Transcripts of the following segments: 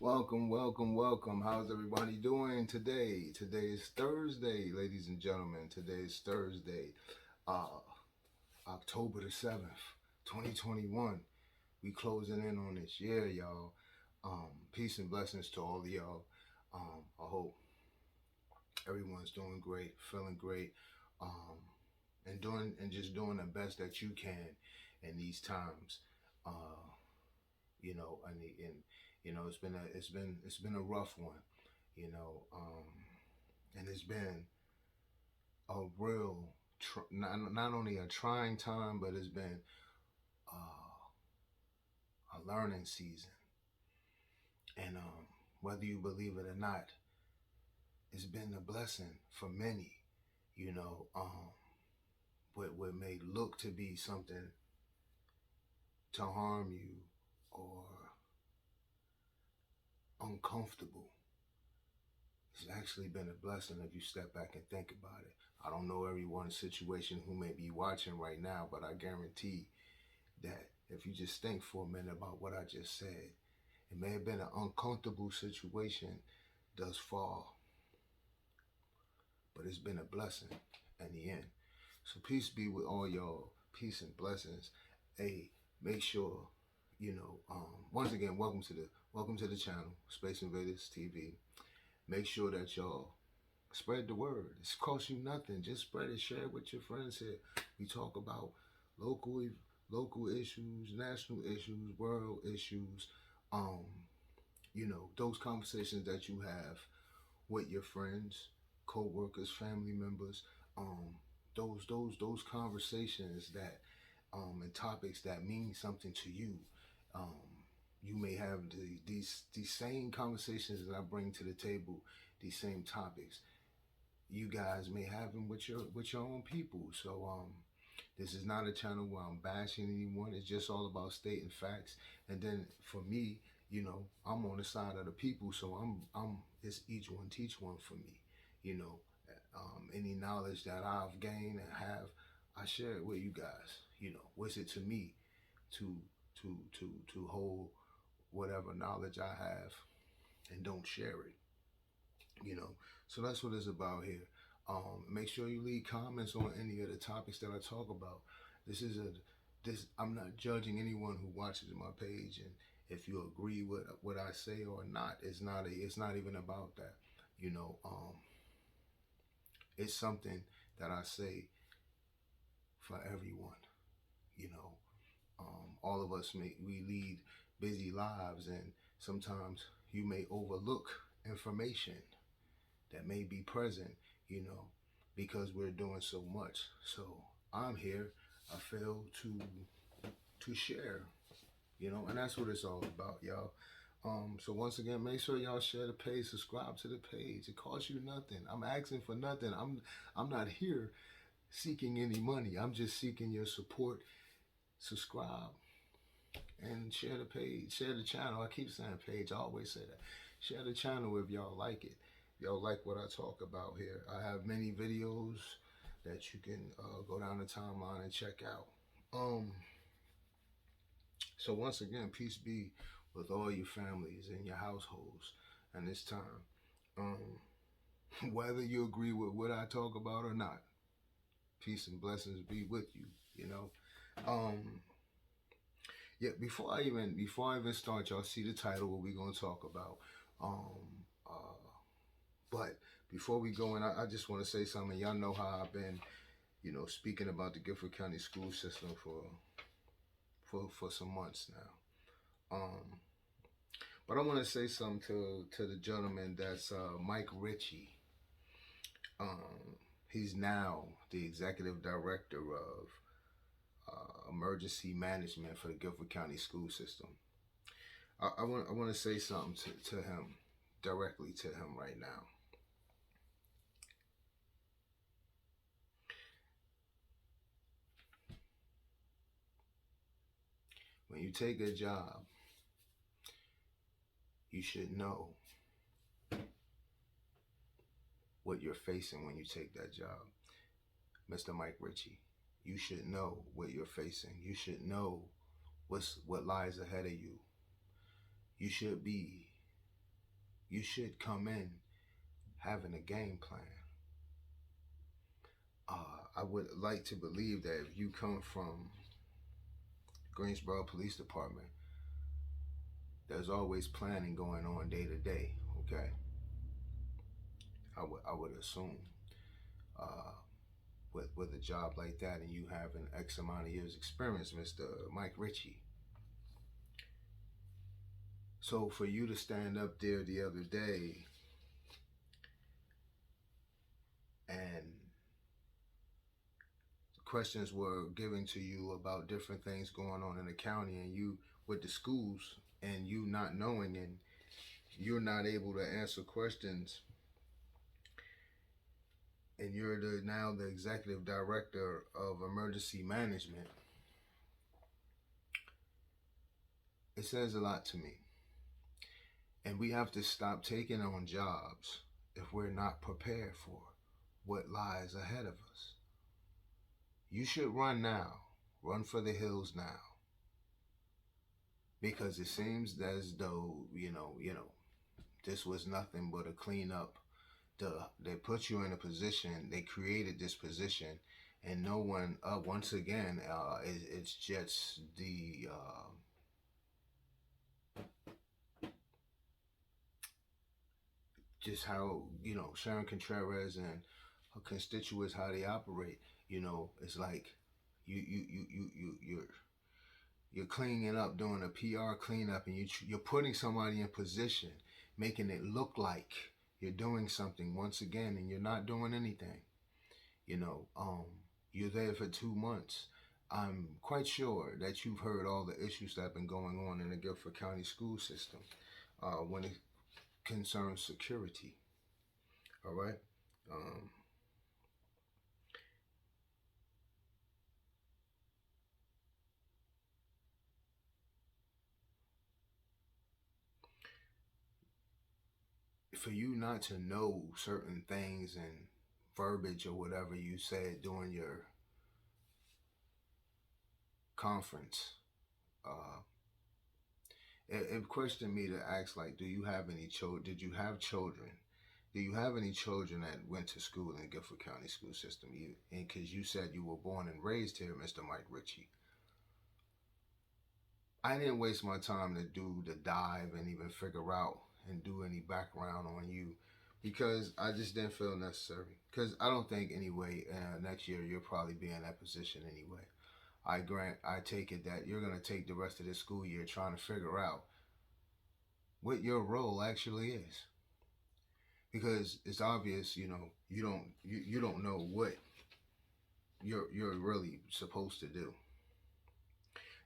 Welcome, welcome, welcome. How's everybody doing today? Today is Thursday, ladies and gentlemen. Today is Thursday, uh, October the 7th, 2021. We closing in on this year, y'all. Peace and blessings to all of y'all. I hope everyone's doing great, feeling great, um, and just doing the best that you can in these times. Uh, and it's been a rough one, you know, and it's been a real not only a trying time, but it's been a learning season. And whether you believe it or not, it's been a blessing for many. You know, what may look to be something to harm you or uncomfortable, it's actually been a blessing if you step back and think about it. I don't know everyone's situation who may be watching right now, but I guarantee that if you just think for a minute about what I just said, it may have been an uncomfortable situation thus far, but it's been a blessing in the end. So peace be with all y'all. Peace and blessings. Hey, make sure once again, welcome to the channel, Space Invaders TV. Make sure that y'all spread the word. It's cost you nothing. Just spread it, share it with your friends here. We talk about local local issues, national issues, world issues. Um, those conversations that you have with your friends, co-workers, family members. Those conversations that and topics that mean something to you. Um, you may have these same conversations that I bring to the table, these same topics. You guys may have them with your own people. So this is not a channel where I'm bashing anyone. It's just all about stating facts. And then for me, I'm on the side of the people, so I'm it's each one teach one for me. You know, any knowledge that I've gained and have, I share it with you guys. What's it to me to to hold whatever knowledge I have and don't share it. So that's what it's about here. Make sure you leave comments on any of the topics that I talk about. This I'm not judging anyone who watches my page, and if you agree with what I say or not, it's not even about that. You know, um, it's something that I say for everyone. You know, all of us we lead busy lives, and sometimes you may overlook information that may be present, because we're doing so much. So I'm here. I fail to share, and that's what it's all about, y'all. So once again, make sure y'all share the page, subscribe to the page. It costs you nothing. I'm asking for nothing. I'm not here seeking any money. I'm just seeking your support. Subscribe and share the page, share the channel. I keep saying page. I always say that. Share the channel if y'all like it. Y'all like what I talk about here. I have many videos that you can go down the timeline and check out. So once again, peace be with all your families and your households and this time. Whether you agree with what I talk about or not, peace and blessings be with you. Yeah. Before I even start, y'all see the title what we're gonna talk about. Um, uh, but before we go in, I just want to say something. Y'all know how I've been, speaking about the Guilford County school system for some months now. But I want to say something to the gentleman that's Mike Richey. He's now the executive director of emergency management for the Guilford County school system. I want to say something to him, directly to him right now. When you take a job, you should know what you're facing when you take that job. Mr. Mike Richey, you should know what you're facing. You should know what lies ahead of you. You should be you should come in having a game plan. I would like to believe that if you come from Greensboro Police Department, there's always planning going on day to day. Okay, I would assume uh, with a job like that, and you have an X amount of years experience, Mr. Mike Richey. So for you to stand up there the other day and questions were given to you about different things going on in the county, and you with the schools, and you not knowing, and you're not able to answer questions, and you're now the executive director of emergency management, it says a lot to me. And we have to stop taking on jobs if we're not prepared for what lies ahead of us. You should run now. Run for the hills now. Because it seems as though, this was nothing but a cleanup. They put you in a position, they created this position, and no one, once again, it's just just how, Sharon Contreras and her constituents, how they operate. It's like you're cleaning up, doing a PR cleanup, and you're putting somebody in position, making it look like you're doing something once again, and you're not doing anything. You're there for 2 months. I'm quite sure that you've heard all the issues that have been going on in the Guilford County school system when it concerns security. All right. For you not to know certain things and verbiage or whatever you said during your conference, it questioned me to ask, like, do you have any children? Did you have children? Do you have any children that went to school in the Guilford County school system? And because you said you were born and raised here, Mr. Mike Richey. I didn't waste my time to do the dive and even figure out and do any background on you, because I just didn't feel necessary. Because I don't think anyway, next year you'll probably be in that position anyway. I take it that you're going to take the rest of this school year trying to figure out what your role actually is. Because it's obvious, you don't know what you're really supposed to do.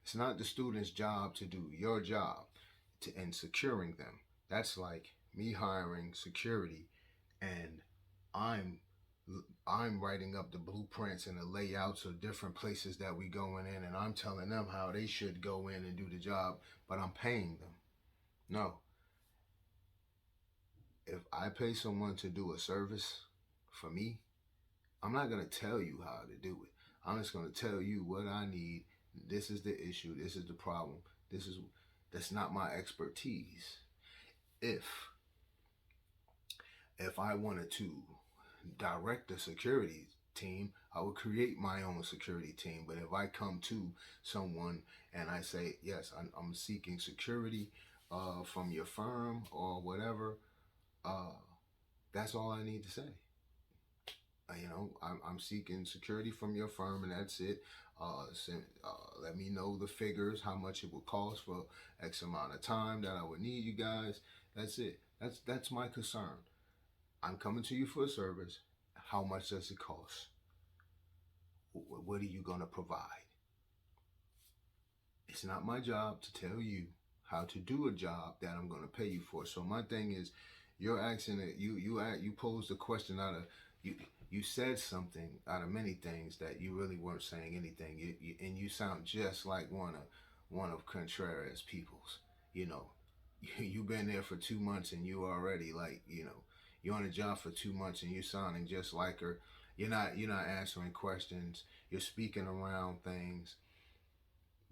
It's not the student's job to do your job and securing them. That's like me hiring security, and I'm writing up the blueprints and the layouts of different places that we going in, and I'm telling them how they should go in and do the job, but I'm paying them. No. If I pay someone to do a service for me, I'm not going to tell you how to do it. I'm just going to tell you what I need. This is the issue. This is the problem. That's not my expertise. If I wanted to direct a security team, I would create my own security team. But if I come to someone and I say, yes, I'm seeking security from your firm or whatever, that's all I need to say. I'm seeking security from your firm, and that's it. Let me know the figures, how much it would cost for X amount of time that I would need you guys. That's it. That's my concern. I'm coming to you for a service. How much does it cost? What are you going to provide? It's not my job to tell you how to do a job that I'm going to pay you for. So my thing is, you're asking it. You posed a question out of you. You said something out of many things that you really weren't saying anything. And you sound just like one of Contreras' peoples. You've been there for 2 months, and you already you're on a job for 2 months, and you're sounding just like her. You're not answering questions. You're speaking around things.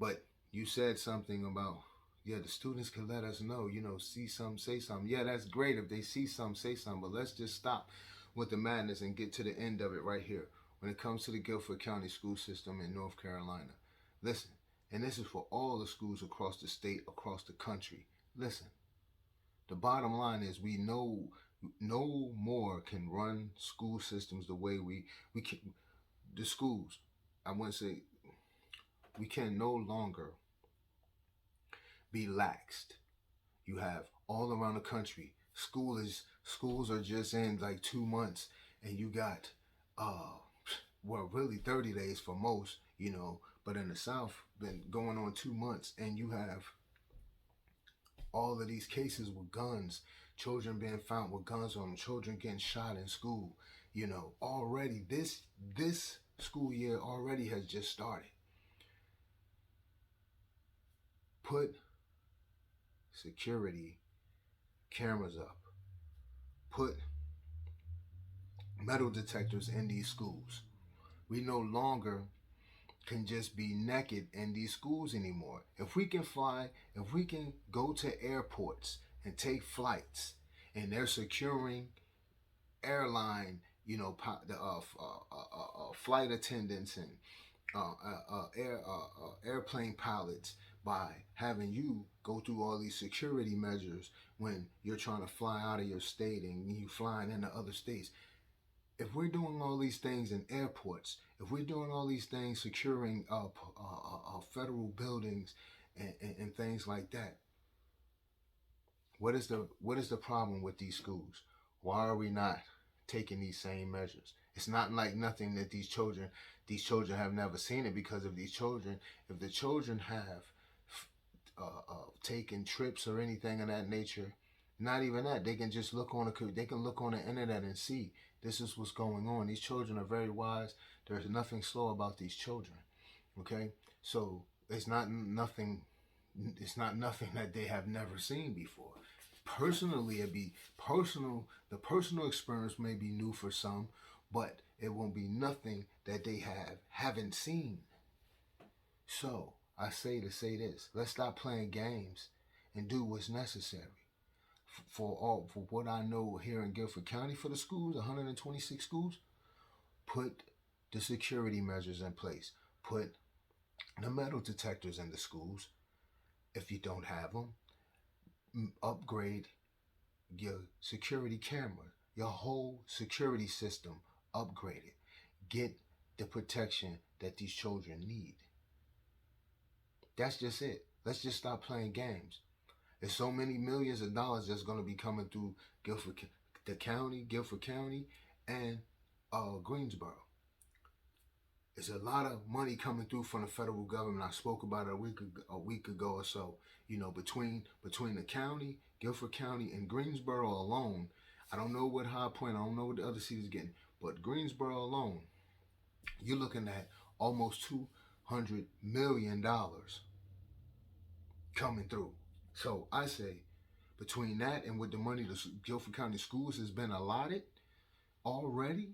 But you said something about Yeah, the students can let us know, see something, say something. Yeah, that's great if they see something, say something, but let's just stop with the madness and get to the end of it right here. When it comes to the Guilford County school system in North Carolina, listen, and this is for all the schools across the state, across the country. Listen, the bottom line is we know no more can run school systems the way we can. The schools, I want to say, we can no longer be laxed. You have all around the country schools are just in like 2 months, and you got uh well, really 30 days for most, but in the South been going on 2 months, and you have all of these cases with guns, children being found with guns on them, children getting shot in school. Already this school year already has just started. Put security cameras up. Put metal detectors in these schools. We no longer can just be naked in these schools anymore. If we can fly, if we can go to airports and take flights, and they're securing airline, the flight attendants and airplane pilots by having you go through all these security measures when you're trying to fly out of your state and you flying into other states. If we're doing all these things in airports, if we're doing all these things securing federal buildings and things like that, what is the problem with these schools? Why are we not taking these same measures? It's not like nothing that these children have never seen it, because of these children. If the children have taken trips or anything of that nature, not even that, they can just look on the internet and see this is what's going on. These children are very wise. There's nothing slow about these children. Okay, so it's not nothing. It's not nothing that they have never seen before. Personally, it'd be personal. The personal experience may be new for some, but it won't be nothing that they haven't seen. So I say to say this: let's stop playing games and do what's necessary. For what I know here in Guilford County, for the schools, 126 schools, put the security measures in place. Put the metal detectors in the schools. If you don't have them, upgrade your security camera, your whole security system. Upgrade it. Get the protection that these children need. That's just it. Let's just stop playing games. There's so many millions of dollars that's going to be coming through Guilford County, and Greensboro. There's a lot of money coming through from the federal government. I spoke about it a week ago or so. Between the county, Guilford County, and Greensboro alone, I don't know what High Point, I don't know what the other cities getting, but Greensboro alone, you're looking at almost $200 million coming through. So I say, between that and with the money the Guilford County Schools has been allotted already,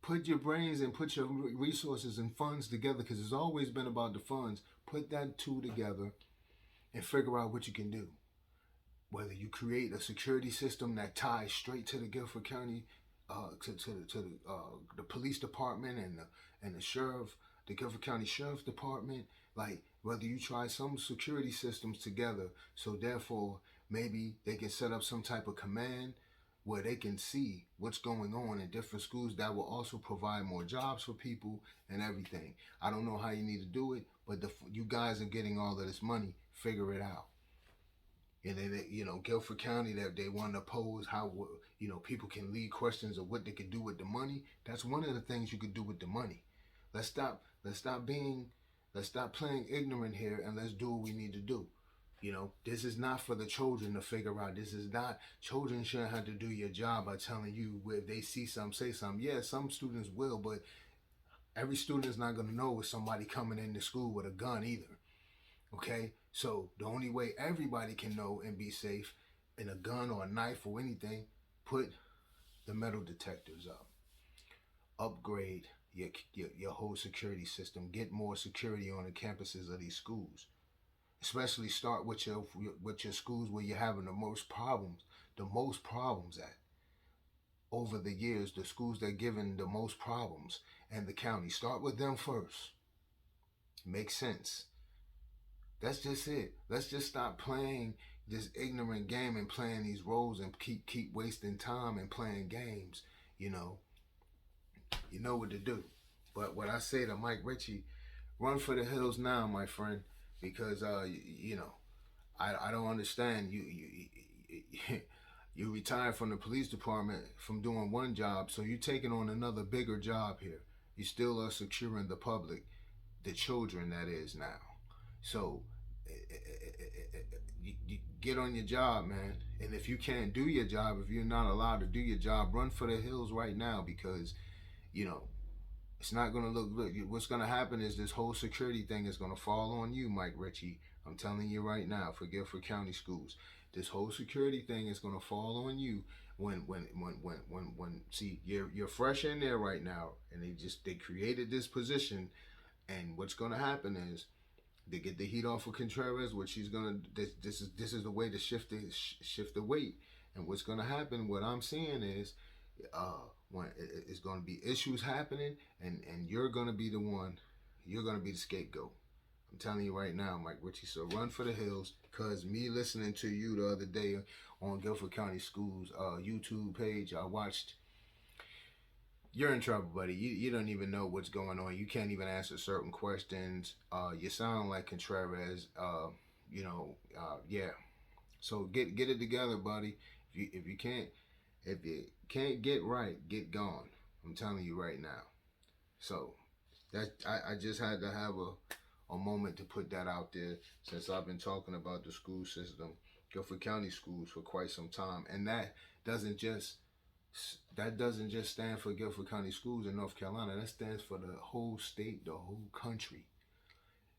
put your brains and put your resources and funds together, because it's always been about the funds. Put that two together and figure out what you can do. Whether you create a security system that ties straight to the Guilford County, to the police department and the sheriff, the Guilford County Sheriff's Department, like whether you try some security systems together, so therefore maybe they can set up some type of command where they can see what's going on in different schools. That will also provide more jobs for people and everything. I don't know how you need to do it, but you guys are getting all of this money. Figure it out. And then, Guilford County, that they want to pose how, people can lead questions of what they could do with the money. That's one of the things you could do with the money. Let's stop playing ignorant here, and let's do what we need to do. This is not for the children to figure out. This is not, children shouldn't have to do your job by telling you if they see something, say something. Yeah, some students will, but every student is not going to know with somebody coming into school with a gun either. Okay? So the only way everybody can know and be safe in a gun or a knife or anything, put the metal detectors up. Upgrade your whole security system. Get more security on the campuses of these schools. Especially start with your schools where you're having the most problems at over the years. The schools that are giving the most problems and the county. Start with them first. Makes sense. That's just it. Let's just stop playing this ignorant game and playing these roles and keep wasting time and playing games. You know, you know what to do. But what I say to Mike Richey, run for the hills now, my friend, because you know, I don't understand you retired from the police department from doing one job, so you're taking on another bigger job here. You still are securing the public, the children that is now. So you get on your job, man. And if you can't do your job, if you're not allowed to do your job, run for the hills right now because you know it's not going to look good. What's going to happen is this whole security thing is going to fall on you, Mike Richey. I'm telling you right now, for Guilford County Schools, this whole security thing is going to fall on you when see you're fresh in there right now, and they created this position, and what's going to happen is they get the heat off of Contreras, which she's gonna. This is the way to shift the weight. And what's gonna happen? What I'm seeing is, when it's gonna be issues happening, and you're gonna be the one. You're gonna be the scapegoat. I'm telling you right now, Mike Richey. So run for the hills, cause me listening to you the other day on Guilford County Schools YouTube page, I watched. You're in trouble, buddy. You don't even know what's going on. You can't even answer certain questions. You sound like Contreras. Yeah. So get it together, buddy. If you can't get right, get gone. I'm telling you right now. So that I just had to have a moment to put that out there since I've been talking about the school system, Guilford County Schools, for quite some time, and doesn't just that doesn't just stand for Guilford County Schools in North Carolina. That stands for the whole state, the whole country.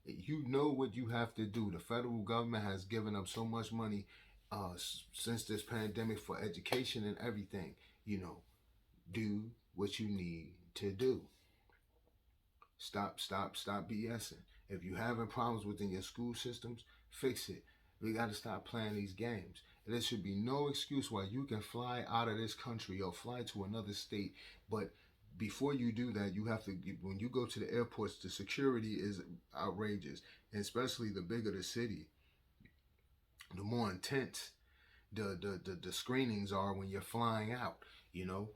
You know what you have to do. The federal government has given up so much money since this pandemic for education and everything. You know, do what you need to do. Stop BSing. If you're having problems within your school systems, fix it. We got to stop playing these games. There should be no excuse why you can fly out of this country or fly to another state. But before you do that, you have to, when you go to the airports, the security is outrageous. And especially the bigger the city, the more intense the screenings are when you're flying out. You know,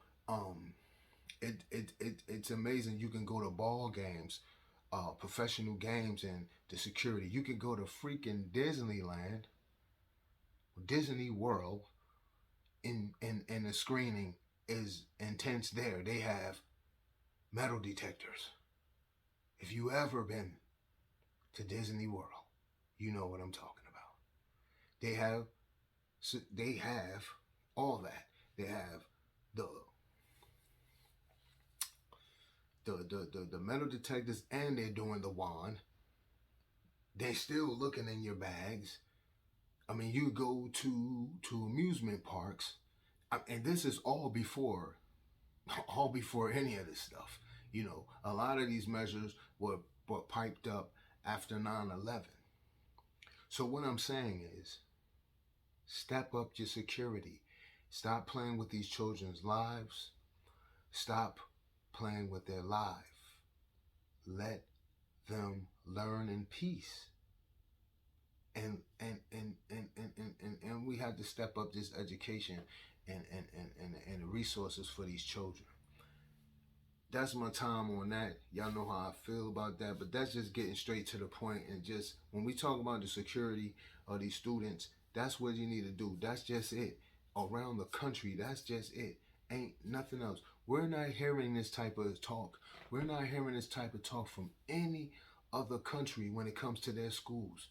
it's amazing. You can go to ball games, professional games, and the security. You can go to freaking Disneyland, Disney World, and the screening is intense there. They have metal detectors. If you ever been to Disney World, you know what I'm talking about. They have all that. They have the metal detectors, and they're doing the wand. They still looking in your bags. I mean, you go to amusement parks, and this is all before any of this stuff. You know, a lot of these measures were piped up after 9/11. So what I'm saying is, step up your security. Stop playing with these children's lives. Stop playing with their life. Let them learn in peace. And we have to step up this education and the resources for these children. That's my time on that. Y'all know how I feel about that, but that's just getting straight to the point. And just when we talk about the security of these students, that's what you need to do. That's just it. Around the country, that's just it. Ain't nothing else. We're not hearing this type of talk. We're not hearing this type of talk from any other country when it comes to their schools.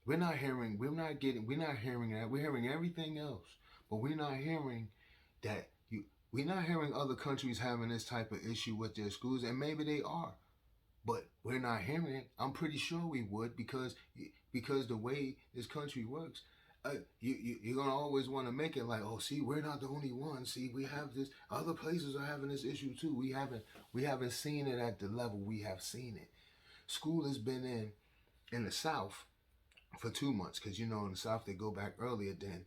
We're not hearing that. We're hearing everything else, but we're not hearing that we're not hearing other countries having this type of issue with their schools, and maybe they are, but we're not hearing it. I'm pretty sure we would because the way this country works, you're gonna always want to make it like, oh, see, we're not the only ones. See, we have this. Other places are having this issue too. We haven't seen it at the level we have seen it. School has been in the South for 2 months, because in the South they go back earlier than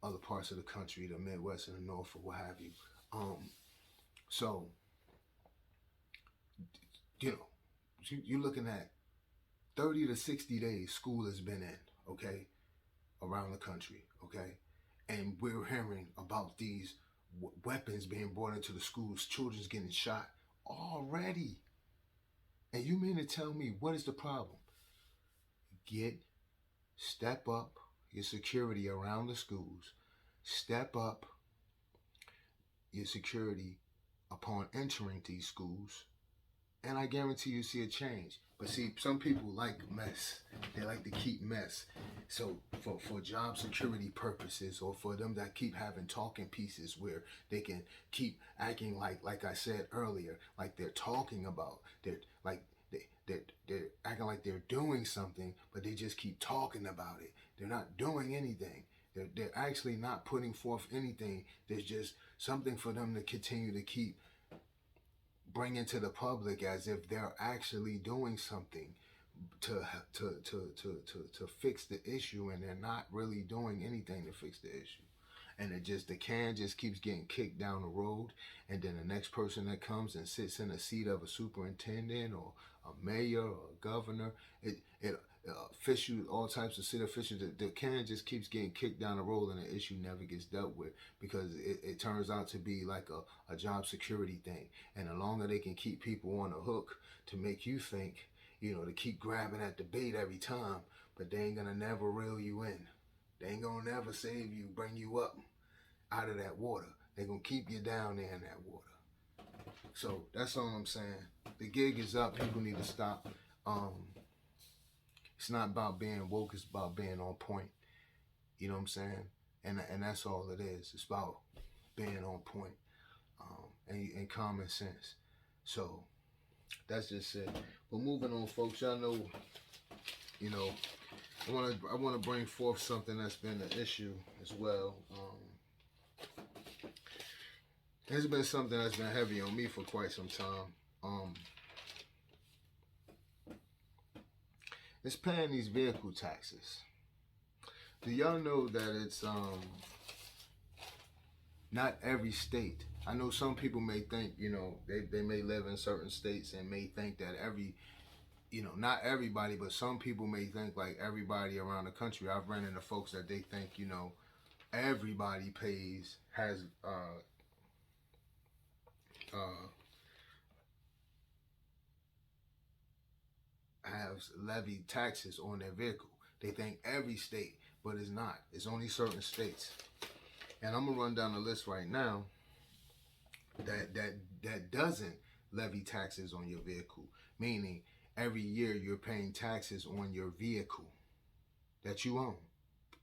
other parts of the country, the Midwest and the North, or what have you. So you're looking at 30 to 60 days school has been in, okay, around the country, okay, and we're hearing about these weapons being brought into the schools, children's getting shot already. And you mean to tell me what is the problem? Step up your security around the schools. Step up your security upon entering these schools, and I guarantee you see a change. But see, some people like mess. They like to keep mess. So for job security purposes, or for them that keep having talking pieces where they can keep acting like I said earlier, like they're talking about, they're acting like they're doing something, but they just keep talking about it. They're not doing anything. They're actually not putting forth anything. There's just something for them to continue to keep bringing to the public as if they're actually doing something to fix the issue, and they're not really doing anything to fix the issue. And the can just keeps getting kicked down the road, and then the next person that comes and sits in the seat of a superintendent or a mayor or a governor, officials, all types of city officials, the can just keeps getting kicked down the road, and the issue never gets dealt with, because it turns out to be like a job security thing. And the longer they can keep people on the hook to make you think, to keep grabbing at the bait every time, but they ain't gonna never reel you in. They ain't gonna never save you, bring you up out of that water. They're gonna keep you down there in that water. So that's all I'm saying. The gig is up. People need to stop. It's not about being woke. It's about being on point. You know what I'm saying? And that's all it is. It's about being on point, and common sense. So that's just it. But moving on, folks. Y'all know, I want to bring forth something that's been an issue as well. It's been something that's been heavy on me for quite some time. It's paying these vehicle taxes. Do y'all know that it's not every state? I know some people may think, they may live in certain states and may think that not everybody, but some people may think like everybody around the country. I've run into folks that they think, everybody has levied taxes on their vehicle. They think every state, but it's not. It's only certain states. And I'm gonna run down the list right now that doesn't levy taxes on your vehicle. Meaning every year you're paying taxes on your vehicle that you own.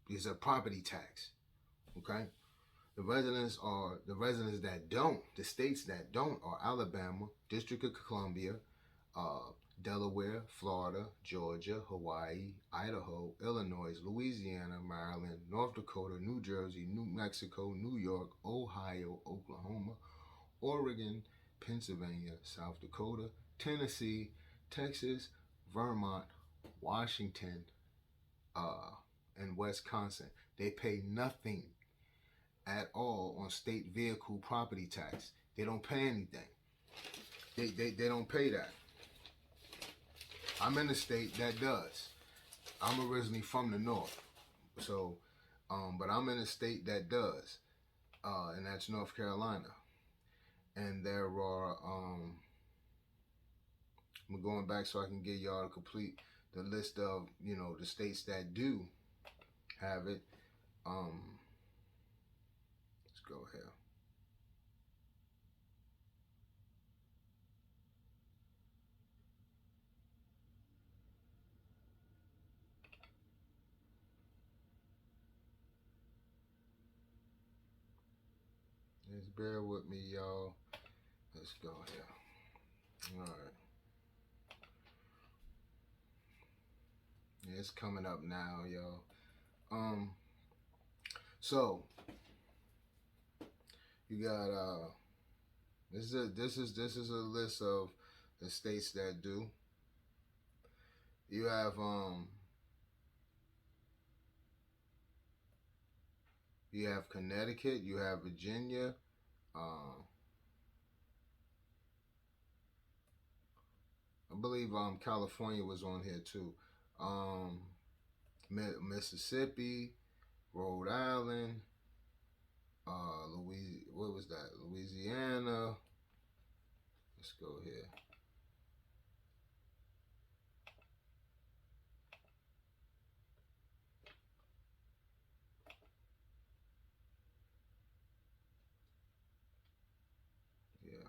It's a property tax. Okay? The states that don't are Alabama, District of Columbia, Delaware, Florida, Georgia, Hawaii, Idaho, Illinois, Louisiana, Maryland, North Dakota, New Jersey, New Mexico, New York, Ohio, Oklahoma, Oregon, Pennsylvania, South Dakota, Tennessee, Texas, Vermont, Washington, and Wisconsin. They pay nothing at all on state vehicle property tax. They don't pay anything. They don't pay that. I'm in a state that does. I'm originally from the north, so but I'm in a state that does, and that's North Carolina. And there are I'm going back so I can get y'all to complete the list of the states that do have it. Let's go here. Just bear with me, y'all. Let's go here. All right. Yeah, it's coming up now, y'all. So you got this is a list of the states that do. You have You have Connecticut, you have Virginia, uh, I believe California was on here too. Um, Mississippi, Rhode Island, what was that? Louisiana. Let's go here. Yeah.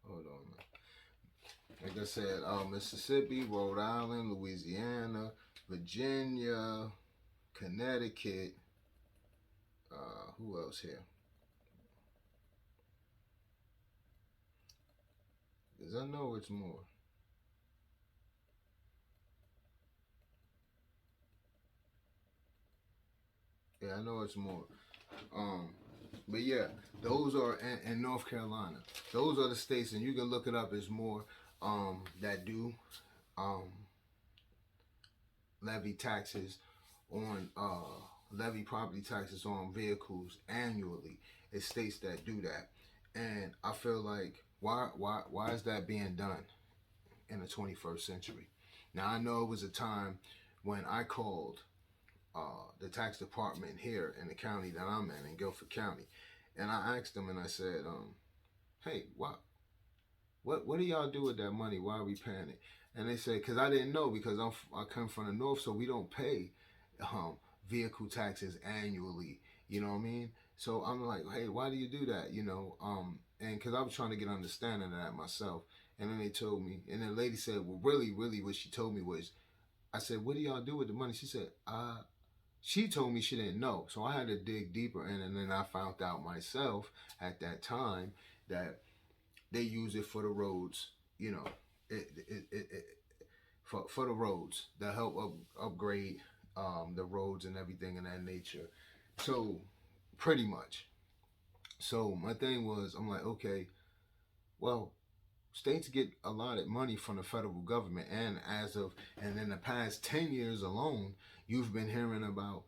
Hold on. Like I said, Mississippi, Rhode Island, Louisiana, Virginia, Connecticut. Who else here? Because I know it's more. Yeah, I know it's more. Um, but yeah, those are in North Carolina. Those are the states, and you can look it up. It's more that do um, levy taxes on levy property taxes on vehicles annually. It's states that do that, and I feel like why is that being done in the 21st century? Now I know it was a time when I called the tax department here in the county that I'm in Guilford County, and I asked them and I said, "Hey, what do y'all do with that money? Why are we paying it?" And they said, "Because I didn't know because I come from the north, so we don't pay um, vehicle taxes annually. You know what I mean?" So I'm like, "Hey, why do you do that?" And because I was trying to get understanding of that myself, and then they told me, and then the lady said, "Well, really, what she told me was." I said, "What do y'all do with the money?" She said, she told me she didn't know. So I had to dig deeper in, and then I found out myself at that time that they use it for the roads, you know, for the roads that help upgrade the roads and everything in that nature. So pretty much. So my thing was, I'm like, okay, well, states get allotted money from the federal government, and in the past 10 years alone, you've been hearing about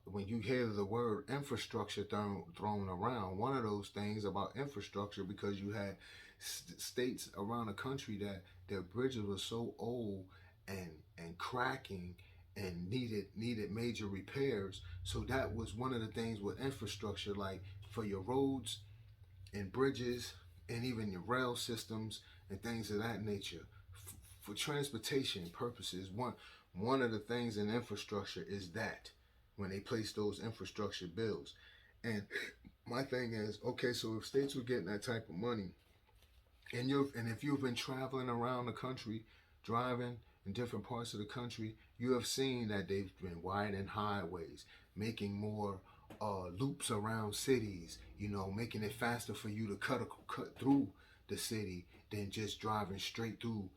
when you hear the word infrastructure thrown around. One of those things about infrastructure, because you had states around the country that their bridges were so old and cracking and needed major repairs. So that was one of the things with infrastructure, like for your roads and bridges and even your rail systems and things of that nature. For transportation purposes, one of the things in infrastructure is that when they place those infrastructure bills. And my thing is, okay, so if states were getting that type of money, and if you've been traveling around the country, driving in different parts of the country, you have seen that they've been widening highways, making more loops around cities. Making it faster for you to cut through the city than just driving straight through.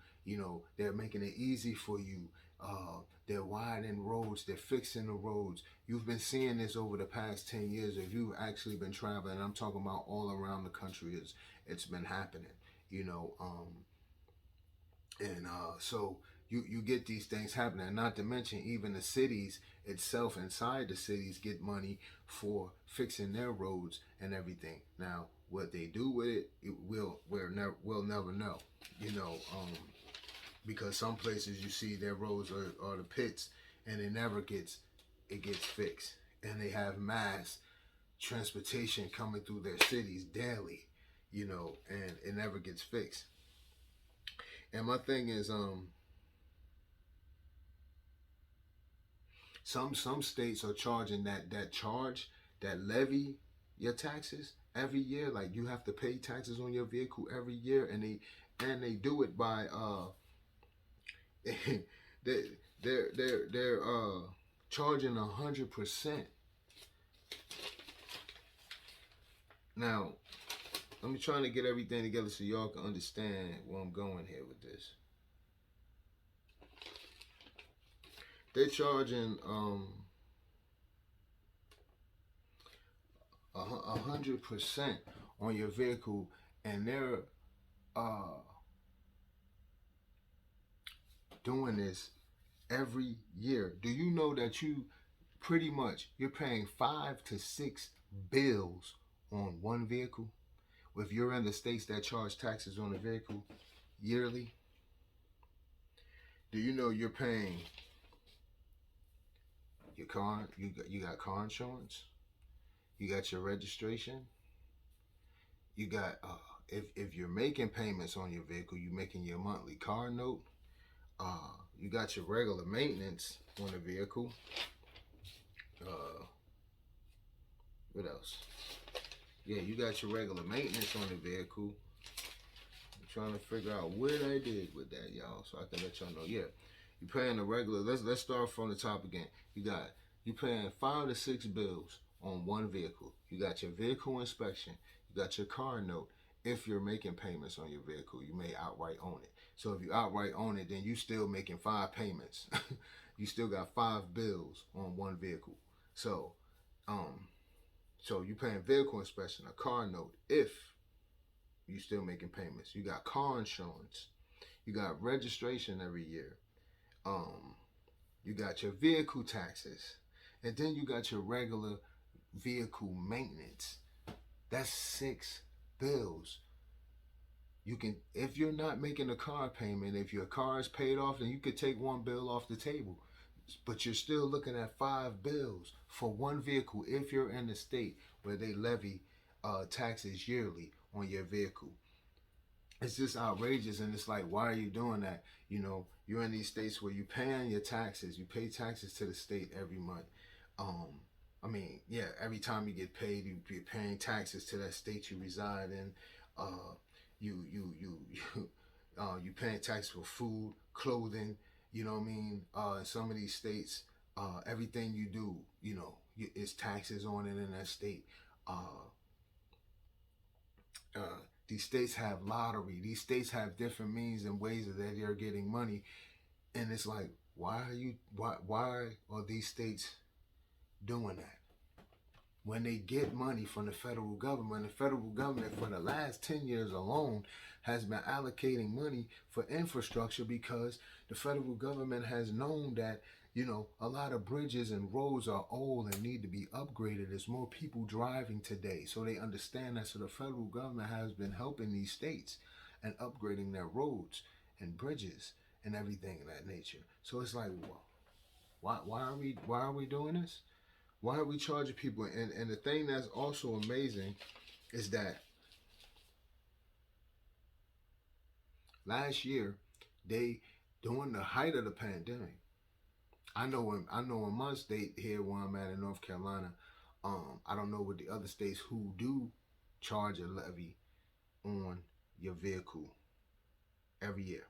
They're making it easy for you. They're widening roads. They're fixing the roads. You've been seeing this over the past 10 years. If you've actually been traveling, I'm talking about all around the country, it's been happening. you know um and so you get these things happening, not to mention even the cities itself, inside the cities, get money for fixing their roads and everything. Now what they do with it, we'll never know. you know um because some places you see their roads are the pits, and it gets fixed, and they have mass transportation coming through their cities daily, and it never gets fixed. And my thing is, some states are charging that levy your taxes every year. Like, you have to pay taxes on your vehicle every year, and they do it by they they're charging 100%. Now, I'm trying to get everything together so y'all can understand where I'm going here with this. They're charging 100% on your vehicle, and they're uh doing this every year. Do you know that you're paying 5 to 6 bills on one vehicle? If you're in the states that charge taxes on a vehicle yearly, do you know you're paying your car? You got car insurance. You got your registration. You got if you're making payments on your vehicle, you're making your monthly car note. You got your regular maintenance on the vehicle. Uh, what else? Yeah, you got your regular maintenance on the vehicle. I'm trying to figure out what I did with that, y'all, so I can let y'all know. Yeah, you paying the regular. Let's start from the top again. You paying 5 to 6 bills on one vehicle. You got your vehicle inspection. You got your car note. If you're making payments on your vehicle, you may outright own it. So if you outright own it, then you still making 5 payments. You still got 5 bills on one vehicle. So, um, so you paying vehicle inspection, a car note, if you still making payments. You got car insurance. You got registration every year. Um, you got your vehicle taxes, and then you got your regular vehicle maintenance. That's 6 bills. You can, if you're not making a car payment, if your car is paid off, then you could take one bill off the table. But you're still looking at 5 bills for one vehicle if you're in the state where they levy taxes yearly on your vehicle. It's just outrageous, and it's like, why are you doing that? You know, you're in these states where you're paying your taxes. You pay taxes to the state every month. Um, I mean, yeah, every time you get paid, you're paying taxes to that state you reside in. Uh, you paying tax for food, clothing. You know what I mean? In some of these states, everything you do, is taxes on it in that state. Uh, uh, these states have lottery. These states have different means and ways that they're getting money, and it's like, why are these states doing that? When they get money from the federal government for the last 10 years alone has been allocating money for infrastructure because the federal government has known that, a lot of bridges and roads are old and need to be upgraded. There's more people driving today. So they understand that. So the federal government has been helping these states and upgrading their roads and bridges and everything of that nature. So it's like, why are we doing this? Why are we charging people? And the thing that's also amazing is that last year, they during the height of the pandemic, I know in my state here where I'm at in North Carolina, I don't know what the other states who do charge a levy on your vehicle every year,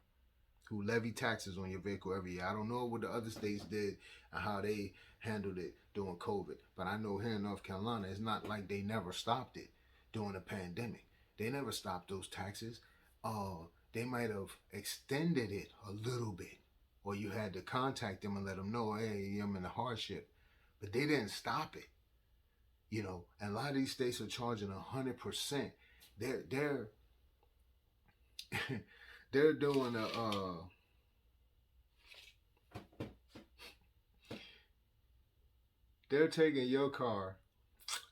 who levy taxes on your vehicle every year. I don't know what the other states did and how they handled it during COVID, but I know here in North Carolina, it's not like they never stopped it during the pandemic. They never stopped those taxes. They might have extended it a little bit, or you had to contact them and let them know, hey, I'm in a hardship, but they didn't stop it. And a lot of these states are charging 100%. They're they're doing they're taking your car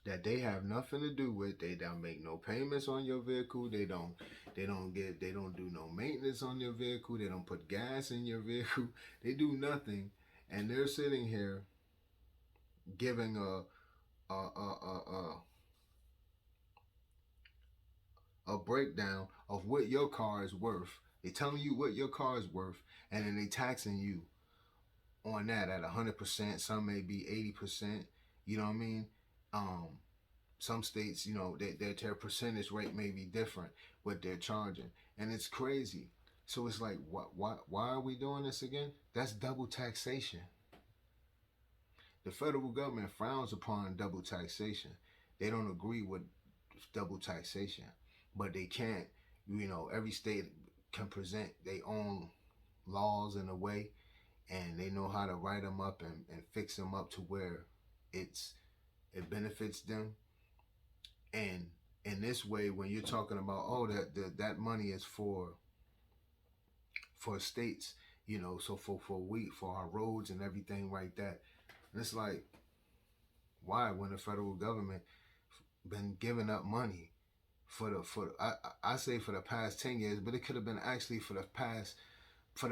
that they have nothing to do with. They don't make no payments on your vehicle. They don't do no maintenance on your vehicle. They don't put gas in your vehicle. They do nothing, and they're sitting here giving a breakdown of what your car is worth. They telling you what your car is worth, and then they taxing you on that at 100%. Some may be 80%. You know what I mean? Um, some states, their percentage rate may be different, what they're charging, and it's crazy. So it's like, why are we doing this again? That's double taxation. The federal government frowns upon double taxation. They don't agree with double taxation, but they can't. Every state can present their own laws in a way, and they know how to write them up and fix them up to where it benefits them. And in this way, when you're talking about, that money is for states, you know, so for our roads and everything like that. And it's like, why, when the federal government been giving up money I say for the past 10 years, but it could have been actually for the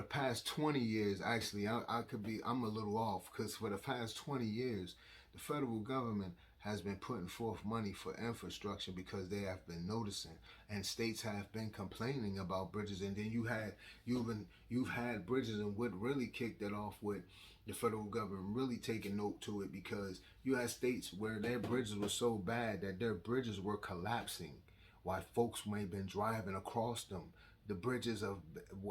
past 20 years. Actually, I'm a little off, because for the past 20 years the federal government has been putting forth money for infrastructure, because they have been noticing, and states have been complaining about bridges. And then you've had bridges, and what really kicked it off with the federal government really taking note to it, because you had states where their bridges were so bad that their bridges were collapsing while folks may have been driving across them. The bridges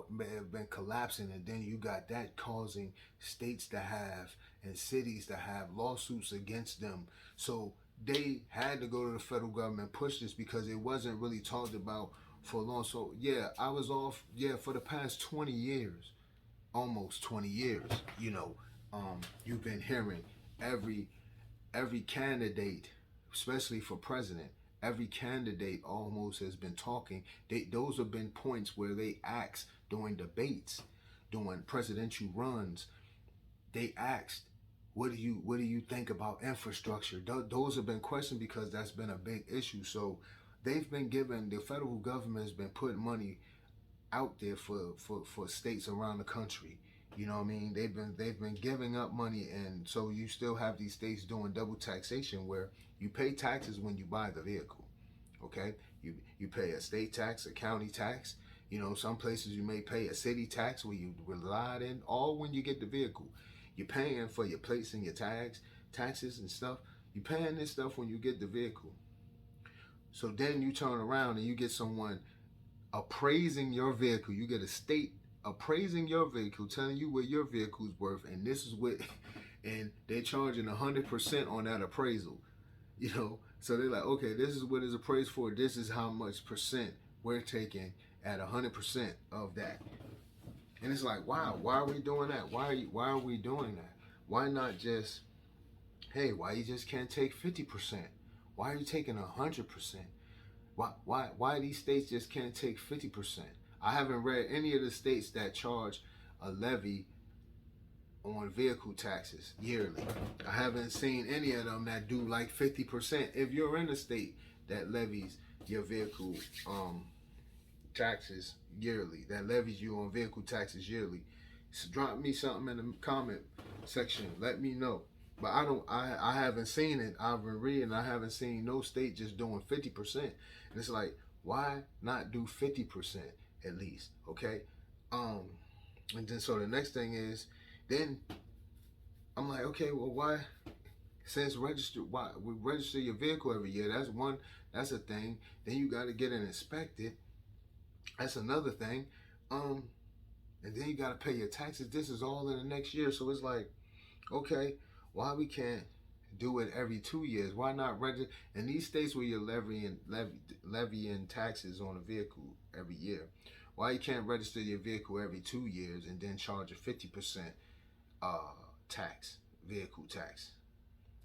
may have been collapsing, and then you got that causing states to have and cities to have lawsuits against them. So they had to go to the federal government, push this, because it wasn't really talked about for long. So yeah, I was off. Yeah, for the past 20 years, almost 20 years, you've been hearing every candidate, especially for president, every candidate almost has been talking. Those have been points where they asked during debates, during presidential runs. They asked, "What do you think about infrastructure?" Those have been questioned, because that's been a big issue. So the federal government has been putting money out there for states around the country. You know what I mean? They've been giving up money, and so you still have these states doing double taxation, where you pay taxes when you buy the vehicle. Okay, you pay a state tax, a county tax. Some places you may pay a city tax where you reside in, all when you get the vehicle. You're paying for your plates and your taxes and stuff. You're paying this stuff when you get the vehicle. So then you turn around and you get someone appraising your vehicle. You get a state appraising your vehicle, telling you what your vehicle's worth, and this is what, and they're charging 100% on that appraisal. So they're like, okay, this is what it's appraised for. This is how much percent we're taking at 100% of that. And it's like, wow, why are we doing that? Why are we doing that? Why not just, hey, why you just can't take 50%? Why are you taking 100%? Why these states just can't take 50%? I haven't read any of the states that charge a levy on vehicle taxes yearly. I haven't seen any of them that do like 50%. If you're in a state that levies your vehicle taxes yearly, that levies you on vehicle taxes yearly, so drop me something in the comment section. Let me know. But I haven't seen it. I've been reading. I haven't seen no state just doing 50%. And it's like, why not do 50% at least? Okay. And then so the next thing is, then I'm like, okay, well, why? Since why we register your vehicle every year? That's a thing. Then you got to get it inspected. That's another thing. And then you got to pay your taxes. This is all in the next year. So it's like, okay, why we can't do it every 2 years? Why not register in these states where you're levying taxes on a vehicle every year? Why you can't register your vehicle every 2 years and then charge a 50% vehicle tax?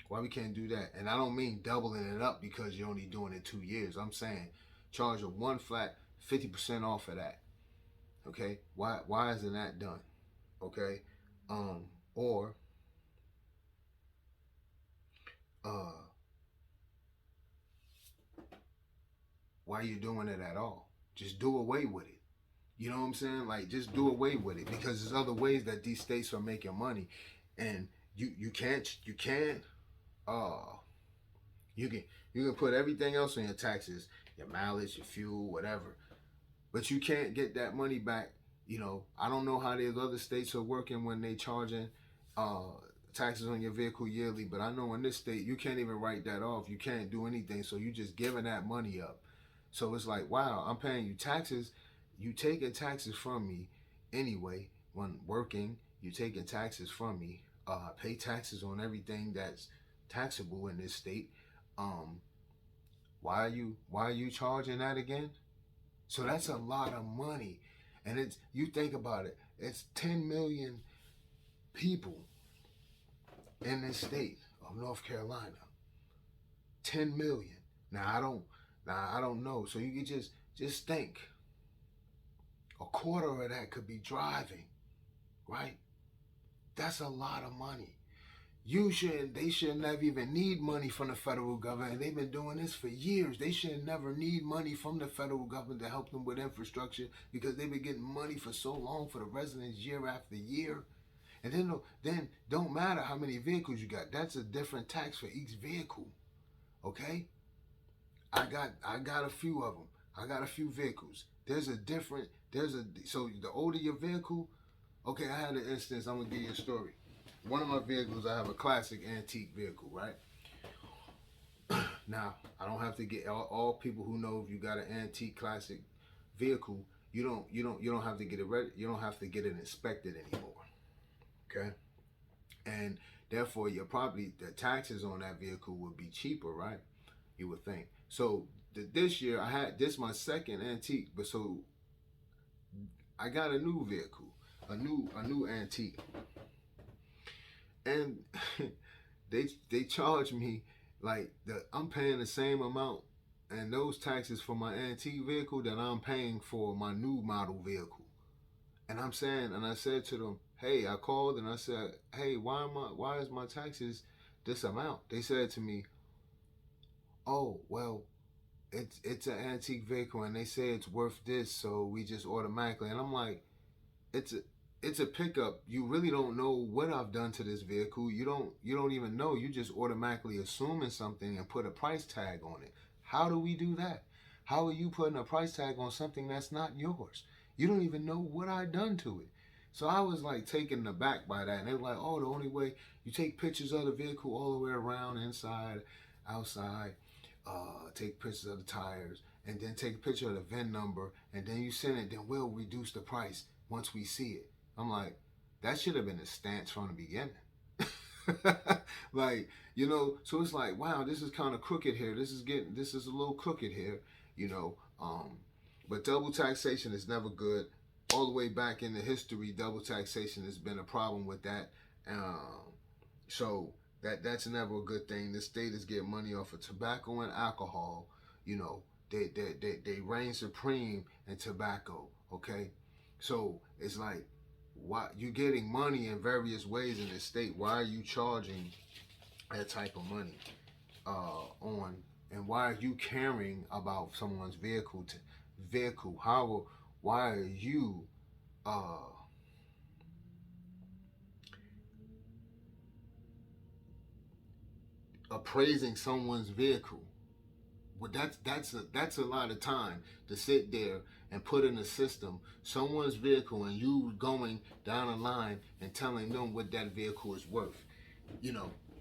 Why we can't do that? And I don't mean doubling it up because you're only doing it 2 years. I'm saying charge a one flat 50% off of that. Okay, why isn't that done? Okay, or why are you doing it at all? Just do away with it. You know what I'm saying? Like, just do away with it, because there's other ways that these states are making money, and you can put everything else on your taxes, your mileage, your fuel, whatever, but you can't get that money back. I don't know how these other states are working when they charging taxes on your vehicle yearly, but I know in this state you can't even write that off. You can't do anything, so you just giving that money up. So it's like, wow, I'm paying you taxes. You taking taxes from me anyway. When working, you taking taxes from me. Pay taxes on everything that's taxable in this state. Why are you charging that again? So that's a lot of money. And you think about it, it's 10 million people in this state of North Carolina. 10 million. Now I don't know. So you can just think, a quarter of that could be driving. right? That's a lot of money. They should never even need money from the federal government. They've been doing this for years. They should never need money from the federal government to help them with infrastructure because they've been getting money for so long for the residents year after year. And then don't matter how many vehicles you got. That's a different tax for each vehicle. Okay? I got a few of them. I got a few vehicles. So the older your vehicle, okay, I had an instance, I'm gonna give you a story. One of my vehicles, I have a classic antique vehicle, right? Now, I don't have to get all people who know if you got an antique classic vehicle, you don't have to get it ready, you don't have to get it inspected anymore. Okay? And therefore the taxes on that vehicle would be cheaper, right? You would think. So this year this my second antique, but so I got a new vehicle, a new antique. And they charge me like I'm paying the same amount and those taxes for my antique vehicle that I'm paying for my new model vehicle. And I said to them, hey, I called and I said, hey, why is my taxes this amount? They said to me, oh, well, it's an antique vehicle and they say it's worth this, so we just automatically. And I'm like, it's a pickup. You really don't know what I've done to this vehicle. You don't even know. You just automatically assuming something and put a price tag on it. How do we do that? How are you putting a price tag on something that's not yours? You don't even know what I done to it. So I was like taken aback by that. And they were like, oh, the only way you take pictures of the vehicle all the way around, inside, outside, take pictures of the tires, and then take a picture of the VIN number, and then you send it, then we'll reduce the price once we see it. I'm like, that should have been a stance from the beginning. Like, so it's like, wow, this is kind of crooked here. This is a little crooked here, but double taxation is never good. All the way back in the history, double taxation has been a problem with that. So that's never a good thing. The state is getting money off of tobacco and alcohol. They reign supreme in tobacco. Okay, so it's like, why you're getting money in various ways in the state? Why are you charging that type of money on? And why are you caring about someone's vehicle? Why are you appraising someone's vehicle? Well, that's a lot of time to sit there and put in a system someone's vehicle and you going down a line and telling them what that vehicle is worth.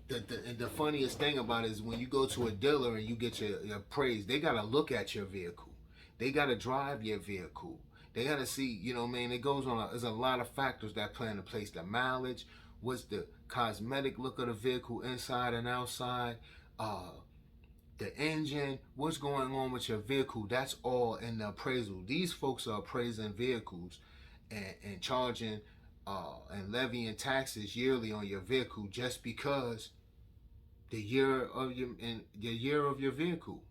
The funniest thing about it is when you go to a dealer and you get your appraised, they gotta look at your vehicle, they gotta drive your vehicle, they gotta see. It goes on. There's a lot of factors that play into place. The mileage, what's the cosmetic look of the vehicle inside and outside. The engine, what's going on with your vehicle, that's all in the appraisal. These folks are appraising vehicles and charging and levying taxes yearly on your vehicle just because the year of your vehicle.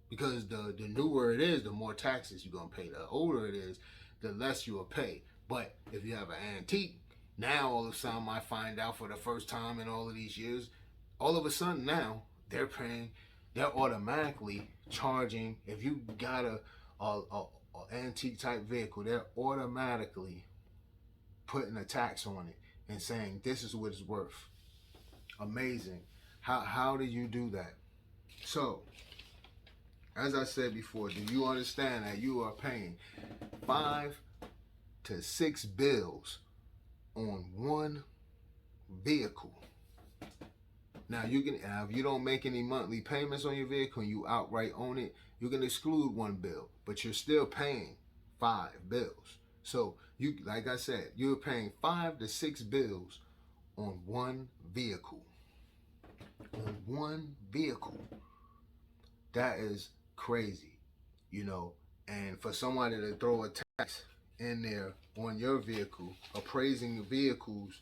Because the newer it is, the more taxes you're gonna pay. The older it is, the less you'll pay. But if you have an antique, now all of a sudden I find out for the first time in all of these years, all of a sudden now they're automatically charging. If you got a antique type vehicle, they're automatically putting a tax on it and saying this is what it's worth. Amazing. How do you do that? So, as I said before, do you understand that you are paying 5 to 6 bills on one vehicle? Now if you don't make any monthly payments on your vehicle and you outright own it, you can exclude one bill, but you're still paying 5 bills. So like I said, you're paying 5 to 6 bills on one vehicle. On one vehicle. That is crazy, and for somebody to throw a tax in there on your vehicle, appraising the vehicles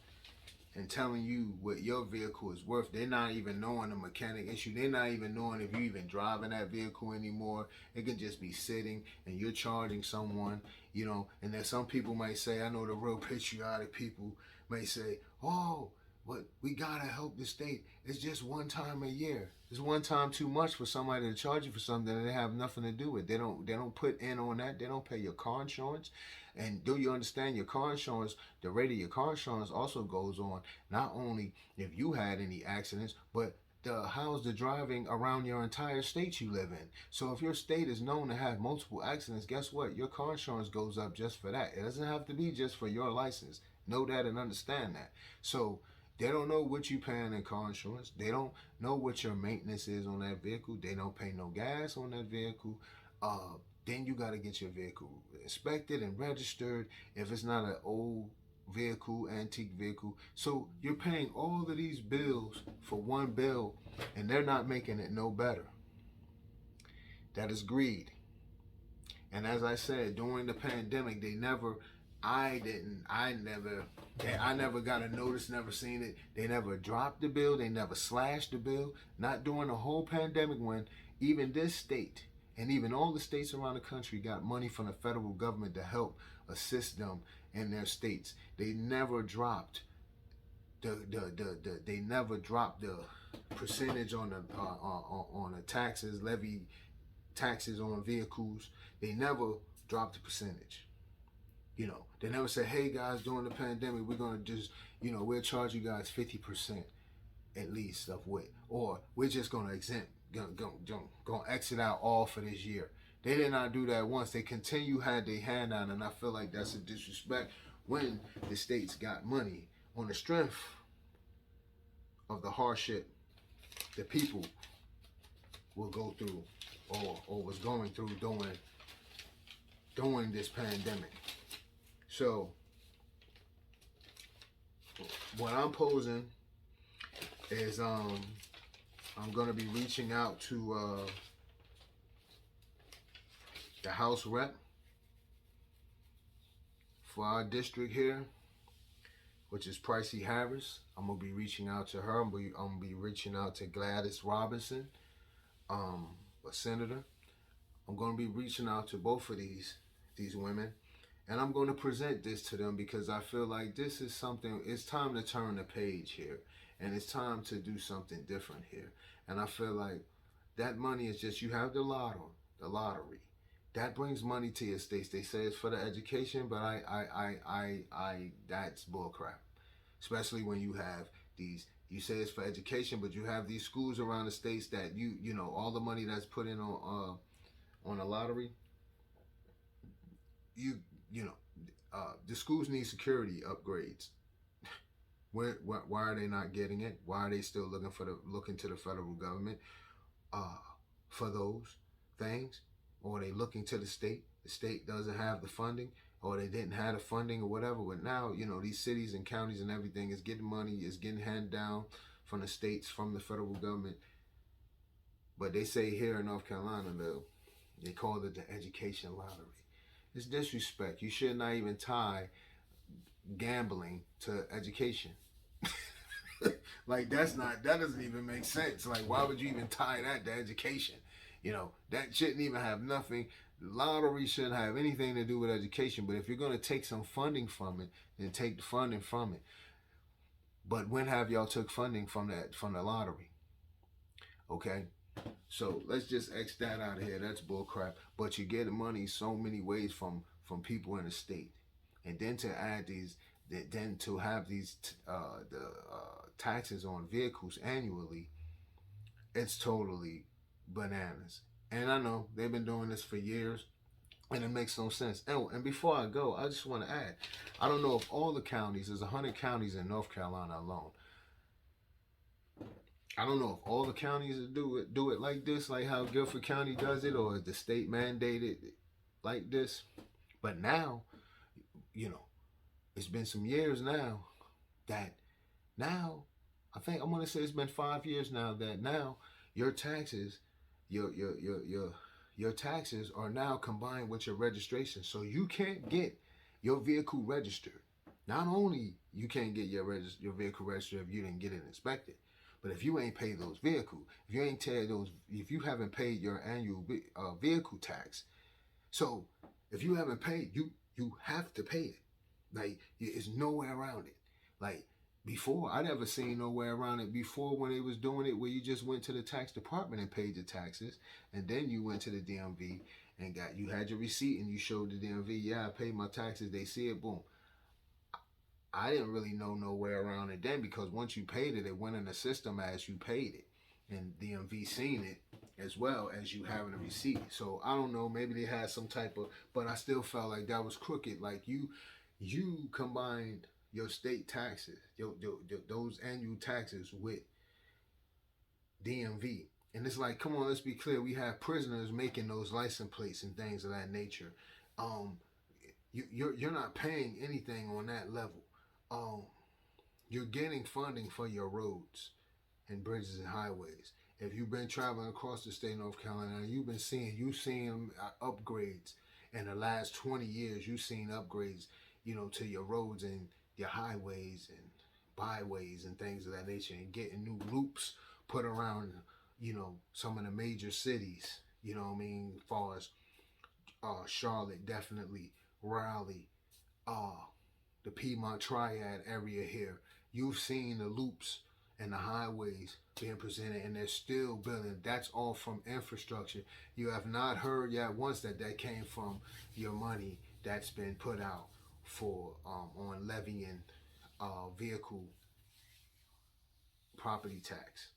and telling you what your vehicle is worth. They're not even knowing the mechanic issue. They're not even knowing if you're even driving that vehicle anymore. It can just be sitting and you're charging someone, you know. And then some people might say, I know the real patriotic people may say, oh, but we gotta help the state. It's just one time a year. It's one time too much for somebody to charge you for something that they have nothing to do with. They don't put in on that. They don't pay your car insurance. And do you understand your car insurance? The rate of your car insurance also goes on not only if you had any accidents, but how's the driving around your entire state you live in. So if your state is known to have multiple accidents, guess what? Your car insurance goes up just for that. It doesn't have to be just for your license. Know that and understand that. So they don't know what you paying in car insurance. They don't know what your maintenance is on that vehicle. They don't pay no gas on that vehicle. Then you got to get your vehicle inspected and registered if it's not an old vehicle, antique vehicle. So you're paying all of these bills for one bill, and they're not making it no better. That is greed. And as I said, during the pandemic, I never got a notice, never seen it. They never dropped the bill. They never slashed the bill. Not during the whole pandemic, when even this state and even all the states around the country got money from the federal government to help assist them in their states. They never dropped the percentage on the taxes, levy taxes on vehicles. They never dropped the percentage. You know, they never said, hey guys, during the pandemic, we're going to just, you know, we'll charge you guys 50% at least of what, or we're just going to exempt, going to exit out all for this year. They did not do that once. They had their hand on, and I feel like that's a disrespect when the states got money on the strength of the hardship the people will go through or was going through during this pandemic. So what I'm posing is I'm going to be reaching out to the House Rep for our district here, which is Pricey Harris. I'm going to be reaching out to her. I'm going to be reaching out to Gladys Robinson, a senator. I'm going to be reaching out to both of these women. And I'm going to present this to them because I feel like this is something, it's time to turn the page here. And it's time to do something different here. And I feel like that money is just, you have the lottery. That brings money to your states. They say it's for the education, but that's bullcrap. Especially when you have these, you say it's for education, but you have these schools around the states that you know, all the money that's put in on a lottery, the schools need security upgrades. Why are they not getting it? Why are they still looking to the federal government for those things? Or are they looking to the state? The state doesn't have the funding, or they didn't have the funding, or whatever. But now, you know, these cities and counties and everything is getting money, is getting handed down from the states, from the federal government. But they say here in North Carolina, they call it the education lottery. It's disrespect. You should not even tie gambling to education. Like that doesn't even make sense. Like, why would you even tie that to education? You know, that shouldn't even have nothing. The lottery shouldn't have anything to do with education. But if you're going to take some funding from it, then take the funding from it. But when have y'all took funding from the lottery? Okay. So let's just X that out of here. That's bullcrap. But you get money so many ways from people in the state, and then to add then to have these taxes on vehicles annually, it's totally bananas. And I know they've been doing this for years, and it makes no sense. And before I go, I just want to add, I don't know if all the counties, there's 100 counties in North Carolina alone. I don't know if all the counties do it like this, like how Guilford County does it, or the state mandated like this. But now, you know, it's been some years now that I think I'm gonna say it's been 5 years now that now your taxes, your taxes are now combined with your registration, so you can't get your vehicle registered. Not only you can't get your vehicle registered if you didn't get it inspected, but if you ain't paid those vehicles, if you haven't paid your annual vehicle tax, so if you haven't paid, You have to pay it. Like, it's nowhere around it. Like, before, I never seen nowhere around it before when they was doing it where you just went to the tax department and paid your taxes, and then you went to the DMV and you had your receipt and you showed the DMV, yeah, I paid my taxes, they see it, boom. I didn't really know nowhere around it then, because once you paid it, it went in the system as you paid it, and DMV seen it as well as you having a receipt. So I don't know, maybe they had some type of, but I still felt like that was crooked. Like you combined your state taxes, those annual taxes with DMV. And it's like, come on, let's be clear. We have prisoners making those license plates and things of that nature. Um, you're not paying anything on that level. Um, you're getting funding for your roads and bridges and highways. If you've been traveling across the state of North Carolina, you've seen upgrades in the last 20 years. You've seen upgrades, to your roads and your highways and byways and things of that nature, and getting new loops put around, some of the major cities. You know what I mean? As far as Charlotte, definitely, Raleigh, the Piedmont Triad area here. You've seen the loops and the highways being presented, and they're still building. That's all from infrastructure. You have not heard yet once that came from your money that's been put out for on levy and vehicle property tax.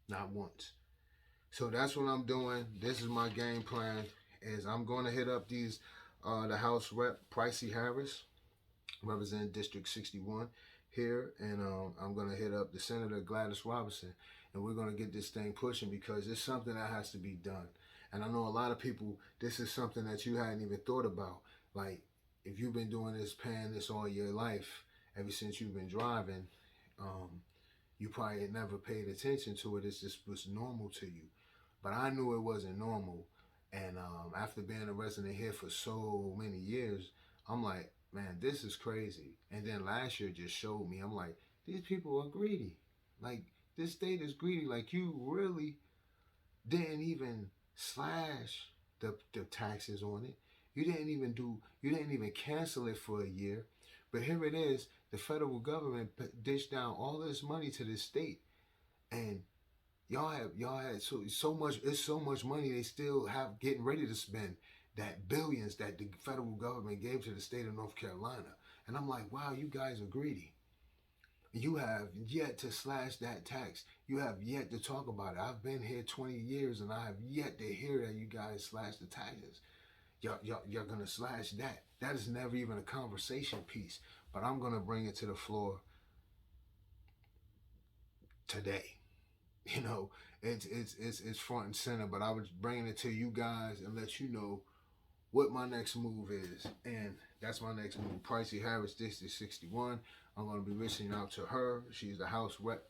Not once. So that's what I'm doing. This is my game plan. Is I'm going to hit up these the House Rep Pricey Harris, representing District 61 here, and I'm going to hit up the Senator Gladys Robinson, and we're going to get this thing pushing, because it's something that has to be done. And I know a lot of people, this is something that you hadn't even thought about. Like, if you've been doing this, paying this all your life, ever since you've been driving, you probably had never paid attention to it. It's just was normal to you. But I knew it wasn't normal. And after being a resident here for so many years, I'm like, man, this is crazy. And then last year just showed me, I'm like, these people are greedy. Like, this state is greedy. Like, you really didn't even slash the taxes on it. You didn't even cancel it for a year. But here it is, the federal government dished down all this money to the state. And y'all had so much, it's so much money they still have getting ready to spend, that billions that the federal government gave to the state of North Carolina. And I'm like, wow, you guys are greedy. You have yet to slash that tax. You have yet to talk about it. I've been here 20 years and I have yet to hear that you guys slash the taxes. You're going to slash that. That is never even a conversation piece. But I'm going to bring it to the floor today. It's front and center, but I was bringing it to you guys and let you know what my next move is. And that's my next move. Pricey Harris, District 61. I'm going to be reaching out to her. She's the House Rep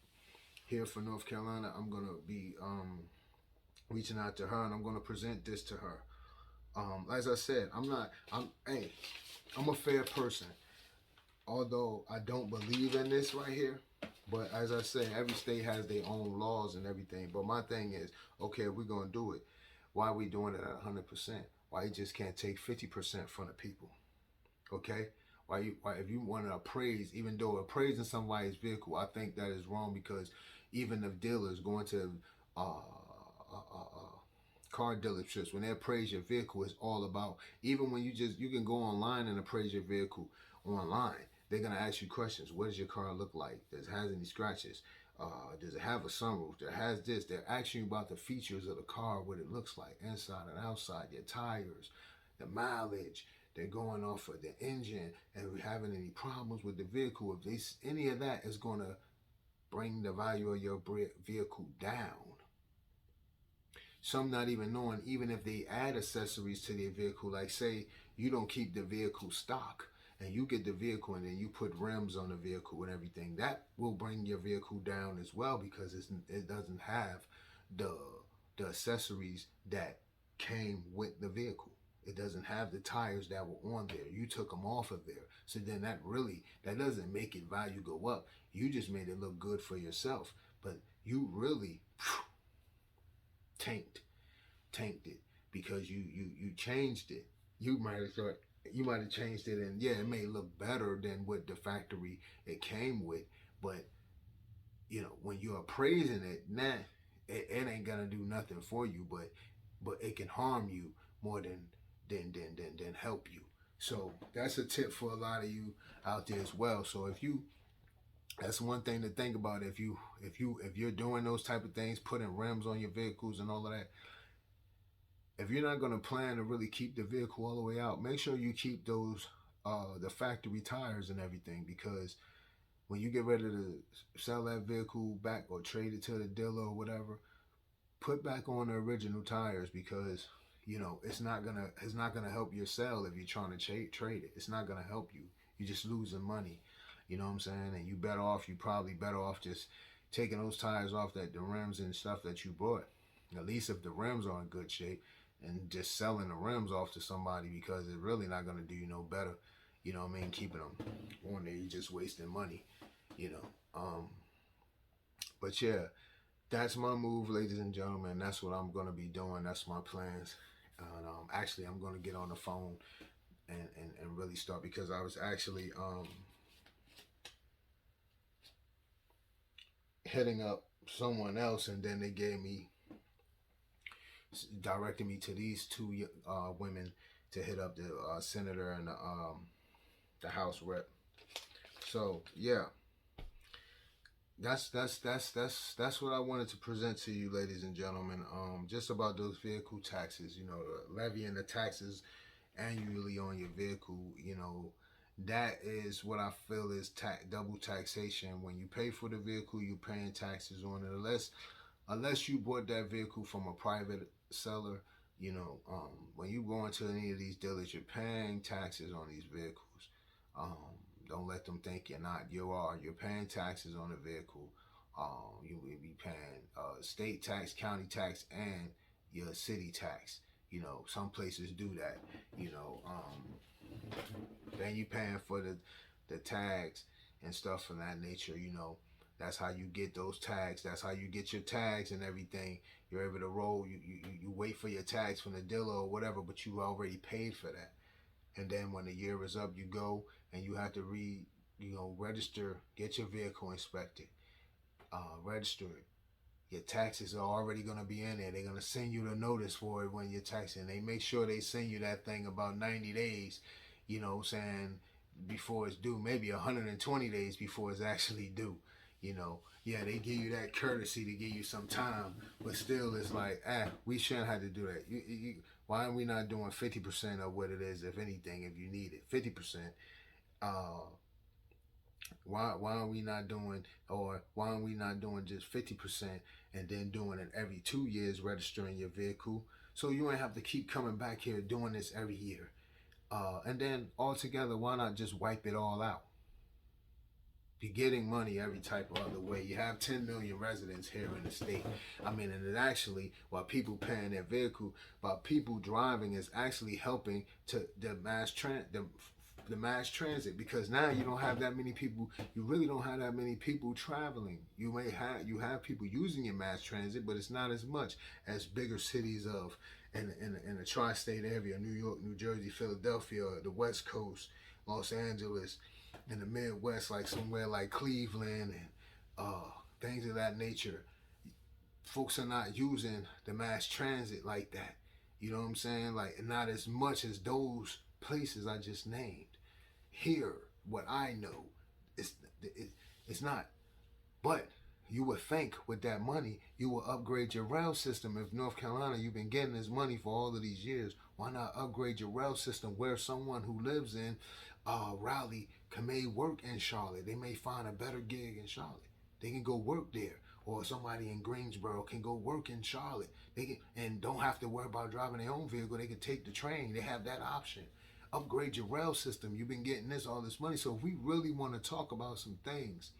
here for North Carolina. I'm going to be reaching out to her, and I'm going to present this to her. As I said, I'm a fair person. Although I don't believe in this right here. But as I say, every state has their own laws and everything. But my thing is, okay, we're going to do it. Why are we doing it at 100%? Why you just can't take 50% from the people? Okay? Why if you want to appraise, even though appraising somebody's vehicle, I think that is wrong, because even the dealers going to car dealerships, when they appraise your vehicle, it's all about, even when you can go online and appraise your vehicle online. They're going to ask you questions. What does your car look like? Does it have any scratches? Does it have a sunroof? Does it has this? They're asking you about the features of the car, what it looks like, inside and outside, your tires, the mileage. They're going off of the engine, and we're having any problems with the vehicle. If any of that is going to bring the value of your vehicle down. Some not even knowing, even if they add accessories to their vehicle, like say you don't keep the vehicle stock, and you get the vehicle and then you put rims on the vehicle and everything, that will bring your vehicle down as well, because it doesn't have the accessories that came with the vehicle. It doesn't have the tires that were on there. You took them off of there. So then that doesn't make it value go up. You just made it look good for yourself. But you really tanked it, because you changed it. You might have thought You might have changed it, and yeah, it may look better than what the factory it came with, but when you're appraising it, nah, it ain't gonna do nothing for you, but it can harm you more than help you. So that's a tip for a lot of you out there as well. So if you that's one thing to think about. If you're doing those type of things, putting rims on your vehicles and all of that, if you're not going to plan to really keep the vehicle all the way out, make sure you keep those the factory tires and everything, because when you get ready to sell that vehicle back or trade it to the dealer or whatever, put back on the original tires, because it's not gonna help your sale if you're trying to trade it. It's not gonna help you. You're just losing money. You know what I'm saying? And you probably better off just taking those tires off the rims and stuff that you bought. At least if the rims are in good shape, and just selling the rims off to somebody, because it's really not gonna do you no better. You know what I mean? Keeping them on there, you're just wasting money. You know. But yeah, that's my move, ladies and gentlemen. That's what I'm gonna be doing. That's my plans. And actually, I'm gonna get on the phone and really start, because I was actually hitting up someone else, and then they directed me to these two women to hit up the senator and the House rep. So yeah, that's what I wanted to present to you, ladies and gentlemen. Just about those vehicle taxes. The levy and the taxes annually on your vehicle. That is what I feel is double taxation. When you pay for the vehicle, you're paying taxes on it, unless you bought that vehicle from a private seller. When you go into any of these dealers, you're paying taxes on these vehicles. Um, don't let them think you're not. You are. You're paying taxes on the vehicle. You will be paying state tax, county tax, and your city tax. Some places do that. Then you paying for the tags and stuff of that nature. That's how you get those tags. That's how you get your tags and everything. You're able to roll. You wait for your tags from the dealer or whatever, but you already paid for that. And then when the year is up, you go and you have to register, get your vehicle inspected, register it. Your taxes are already going to be in there. They're going to send you the notice for it when you're taxing. They make sure they send you that thing about 90 days, saying before it's due, maybe 120 days before it's actually due. Yeah, they give you that courtesy to give you some time, but still, it's like, we shouldn't have to do that. Why are we not doing 50% of what it is, if anything, if you need it? 50%. Why are we not doing, or why are we not doing just 50% and then doing it every 2 years, registering your vehicle, so you ain't have to keep coming back here doing this every year? And then altogether, why not just wipe it all out? You're getting money every type of other way. You have 10 million residents here in the state. And it actually, while people paying their vehicle, while people driving, is actually helping to the mass transit, because now you don't have that many people. You really don't have that many people traveling. You have people using your mass transit, but it's not as much as bigger cities in the tri-state area: New York, New Jersey, Philadelphia, the West Coast, Los Angeles, in the Midwest, like somewhere like Cleveland and things of that nature. Folks are not using the mass transit like that. You know what I'm saying? Like, not as much as those places I just named. Here, what I know, it's not. But you would think with that money, you will upgrade your rail system. If North Carolina, you've been getting this money for all of these years, why not upgrade your rail system, where someone who lives in Raleigh may work in Charlotte? They may find a better gig in Charlotte. They can go work there. Or somebody in Greensboro can go work in Charlotte. And don't have to worry about driving their own vehicle. They can take the train. They have that option. Upgrade your rail system. You've been getting all this money. So if we really want to talk about some things,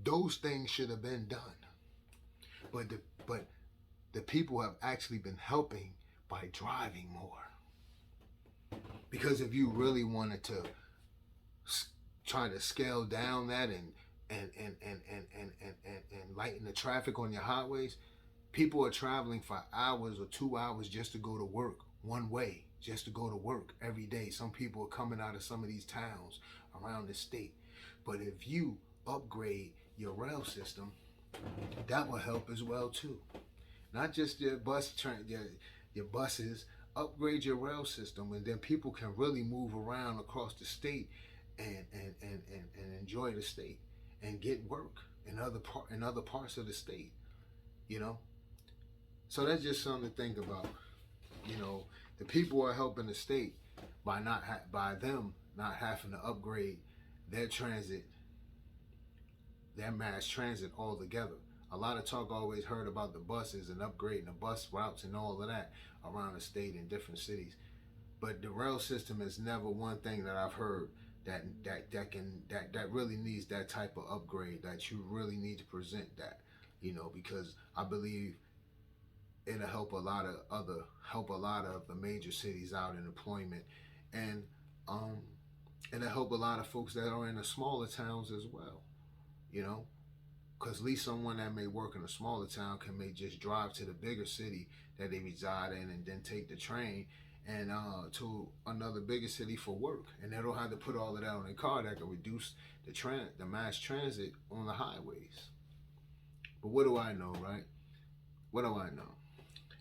those things should have been done. But the people have actually been helping by driving more. Because if you really wanted to try to scale down that and lighten the traffic on your highways, people are traveling for hours or 2 hours just to go to work one way. just to go to work every day. Some people are coming out of some of these towns around the state. But if you upgrade your rail system, that will help as well too. Not just your your buses. Upgrade your rail system, and then people can really move around across the state and enjoy the state and get work in other parts of the state. You know, so that's just something to think about. You know, the people are helping the state by by them not having to upgrade their transit, their mass transit altogether. A lot of talk always heard about the buses and upgrading the bus routes and all of that around the state in different cities. But the rail system is never one thing that I've heard that really needs that type of upgrade, that you really need to present that, you know, because I believe it'll help a lot of the major cities out in employment, and it'll help a lot of folks that are in the smaller towns as well, you know. Because at least someone that may work in a smaller town may just drive to the bigger city that they reside in and then take the train and to another bigger city for work. And they don't have to put all of that on their car. That can reduce the mass transit on the highways. But what do I know, right? What do I know?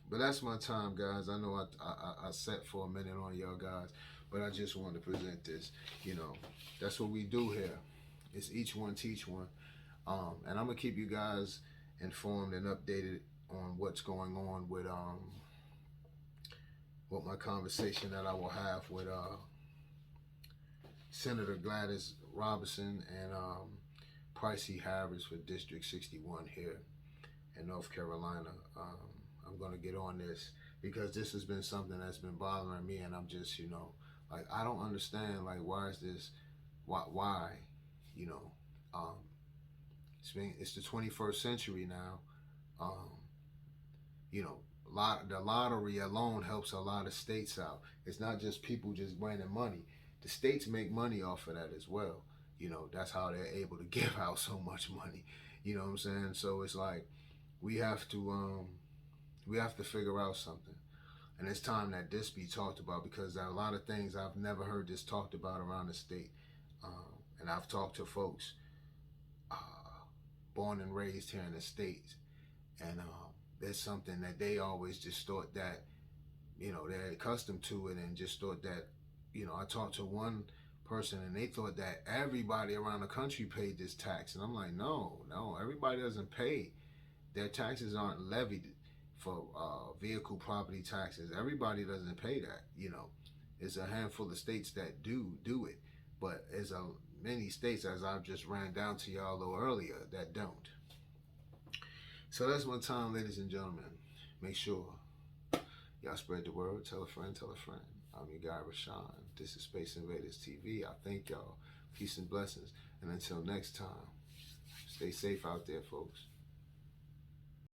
But that's my time, guys. I know I sat for a minute on y'all guys, but I just wanted to present this. You know, that's what we do here. It's each one teach one. And I'm gonna keep you guys informed and updated on what's going on with my conversation that I will have with Senator Gladys Robinson and Pricey Harris for District 61 here in North Carolina. I'm gonna get on this because this has been something that's been bothering me, and I'm just, you know, like, I don't understand, like, why is this, why, you know, it's the 21st century now. You know, the lottery alone helps a lot of states out. It's not just people just winning money. The states make money off of that as well. You know, that's how they're able to give out so much money. You know what I'm saying? So it's like we have to figure out something. And it's time that this be talked about, because there are a lot of things I've never heard this talked about around the state. And I've talked to folks born and raised here in the States, and there's something that they always just thought that, you know, they're accustomed to it and just thought that, you know, I talked to one person and they thought that everybody around the country paid this tax, and I'm like, no, everybody doesn't pay. Their taxes aren't levied for vehicle property taxes. Everybody doesn't pay that, you know. There's a handful of states that do it, but there's many states, as I've just ran down to y'all a little earlier, that don't. So that's my time, ladies and gentlemen. Make sure y'all spread the word. Tell a friend, tell a friend. I'm your guy, Rashawn. This is Space Invaders TV. I thank y'all. Peace and blessings. And until next time, stay safe out there, folks.